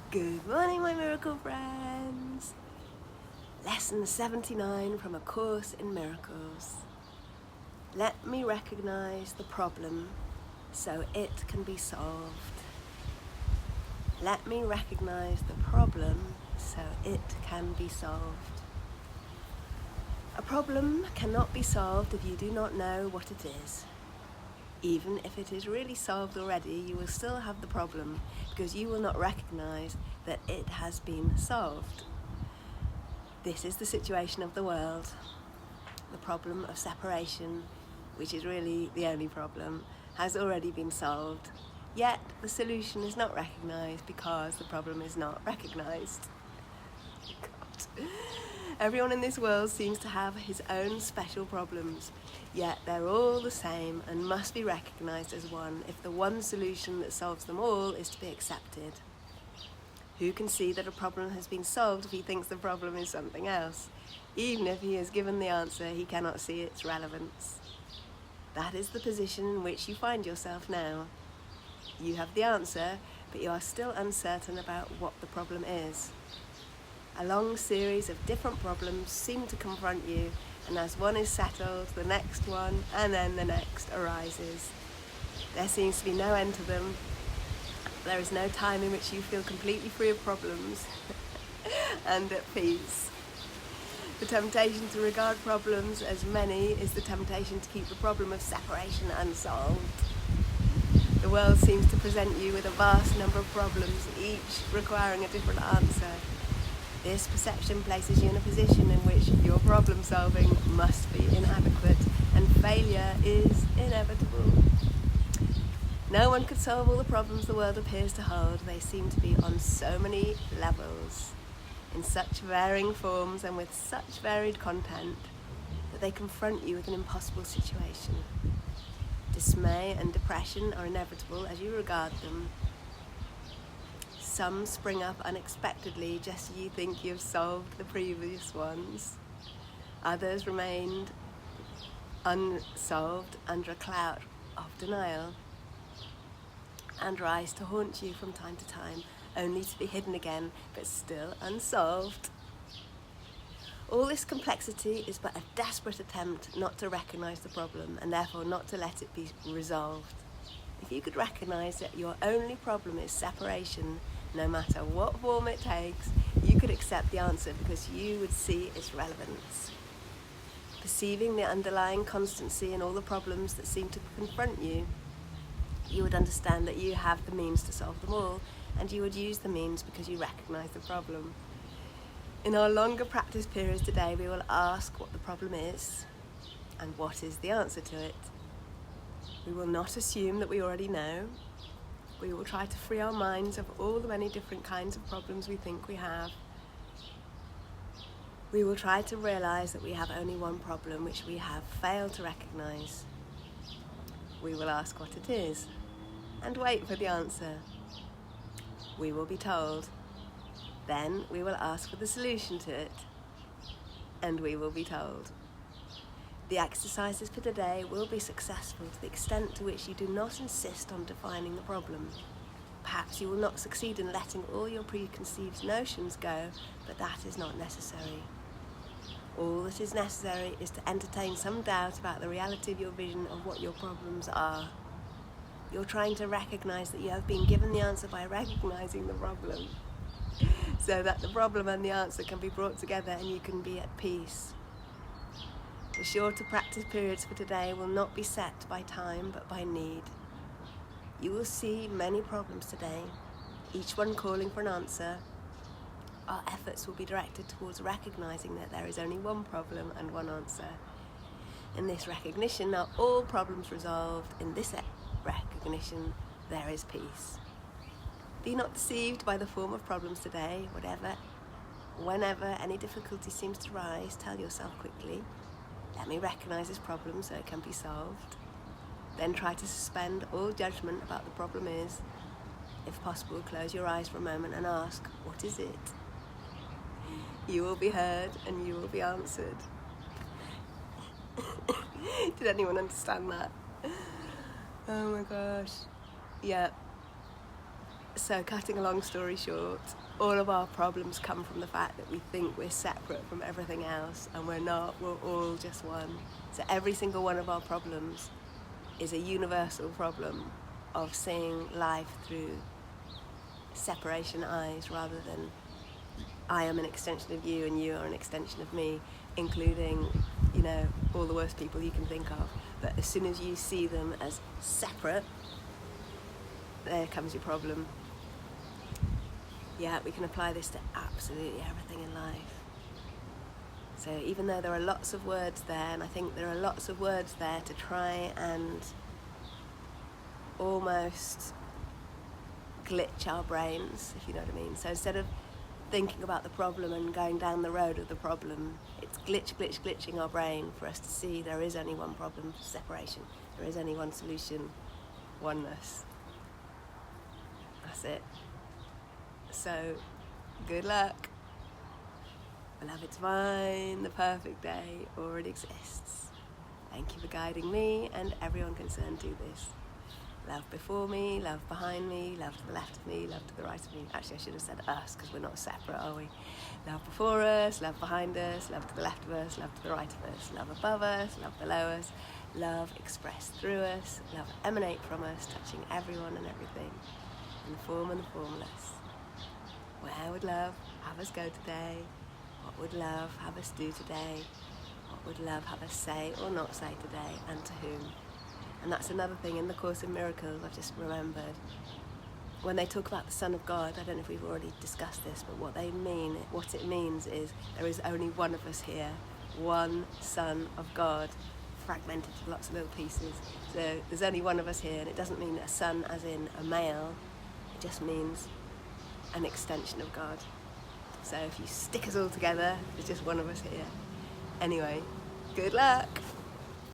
Good morning, my miracle friends. Lesson 79 from A Course in Miracles. Let me recognize the problem so it can be solved. Let me recognize the problem so it can be solved. A problem cannot be solved if you do not know what it is. Even if it is really solved already, you will still have the problem because you will not recognize that it has been solved. This is the situation of the world. The problem of separation, which is really the only problem, has already been solved. Yet the solution is not recognized because the problem is not recognized. God. Everyone in this world seems to have his own special problems, yet they're all the same and must be recognized as one if the one solution that solves them all is to be accepted. Who can see that a problem has been solved if he thinks the problem is something else? Even if he is given the answer, he cannot see its relevance. That is the position in which you find yourself now. You have the answer, but you are still uncertain about what the problem is. A long series of different problems seem to confront you, and as one is settled, the next one, and then the next arises. There seems to be no end to them. There is no time in which you feel completely free of problems and at peace. The temptation to regard problems as many is the temptation to keep the problem of separation unsolved. The world seems to present you with a vast number of problems, each requiring a different answer. This perception places you in a position in which your problem solving must be inadequate and failure is inevitable. No one could solve all the problems the world appears to hold. They seem to be on so many levels, in such varying forms and with such varied content that they confront you with an impossible situation. Dismay and depression are inevitable as you regard them. Some spring up unexpectedly just as you think you've solved the previous ones. Others remained unsolved under a cloud of denial and rise to haunt you from time to time, only to be hidden again, but still unsolved. All this complexity is but a desperate attempt not to recognize the problem and therefore not to let it be resolved. If you could recognize that your only problem is separation, no matter what form it takes, you could accept the answer because you would see its relevance. Perceiving the underlying constancy in all the problems that seem to confront you, you would understand that you have the means to solve them all, and you would use the means because you recognize the problem. In our longer practice periods today, we will ask what the problem is and what is the answer to it. We will not assume that we already know. We will try to free our minds of all the many different kinds of problems we think we have. We will try to realize that we have only one problem which we have failed to recognize. We will ask what it is and wait for the answer. We will be told. Then we will ask for the solution to it and we will be told. The exercises for today will be successful to the extent to which you do not insist on defining the problem. Perhaps you will not succeed in letting all your preconceived notions go, but that is not necessary. All that is necessary is to entertain some doubt about the reality of your vision of what your problems are. You're trying to recognize that you have been given the answer by recognizing the problem, so that the problem and the answer can be brought together and you can be at peace. The shorter practice periods for today will not be set by time but by need. You will see many problems today, each one calling for an answer. Our efforts will be directed towards recognizing that there is only one problem and one answer. In this recognition are all problems resolved. In this recognition there is peace. Be not deceived by the form of problems today. Whenever any difficulty seems to rise, tell yourself quickly, let me recognize this problem so it can be solved. Then try to suspend all judgment about the problem is. If possible, close your eyes for a moment and ask, what is it? You will be heard and you will be answered. Did anyone understand that? Oh my gosh. Yeah. So cutting a long story short, all of our problems come from the fact that we think we're separate from everything else, and we're not, we're all just one. So every single one of our problems is a universal problem of seeing life through separation eyes rather than I am an extension of you and you are an extension of me, including, you know, all the worst people you can think of. But as soon as you see them as separate, there comes your problem. Yeah, we can apply this to absolutely everything in life. So even though there are lots of words there, and I think there are lots of words there to try and almost glitch our brains, if you know what I mean. So instead of thinking about the problem and going down the road of the problem, it's glitching our brain for us to see there is only one problem, separation. There is only one solution, oneness. That's it. So, good luck. Beloved divine, the perfect day already exists. Thank you for guiding me and everyone concerned to this. Love before me, love behind me, love to the left of me, love to the right of me. Actually, I should have said us, because we're not separate, are we? Love before us, love behind us, love to the left of us, love to the right of us, love above us, love below us, love expressed through us, love emanate from us, touching everyone and everything, in the form and the formless. Where would love have us go today? What would love have us do today? What would love have us say or not say today, and to whom? And that's another thing in the Course in Miracles I've just remembered. When they talk about the Son of God, I don't know if we've already discussed this, but what it means is there is only one of us here, one Son of God, fragmented to lots of little pieces. So there's only one of us here, and it doesn't mean a son as in a male, it just means an extension of God. So if you stick us all together, there's just one of us here. Anyway, good luck!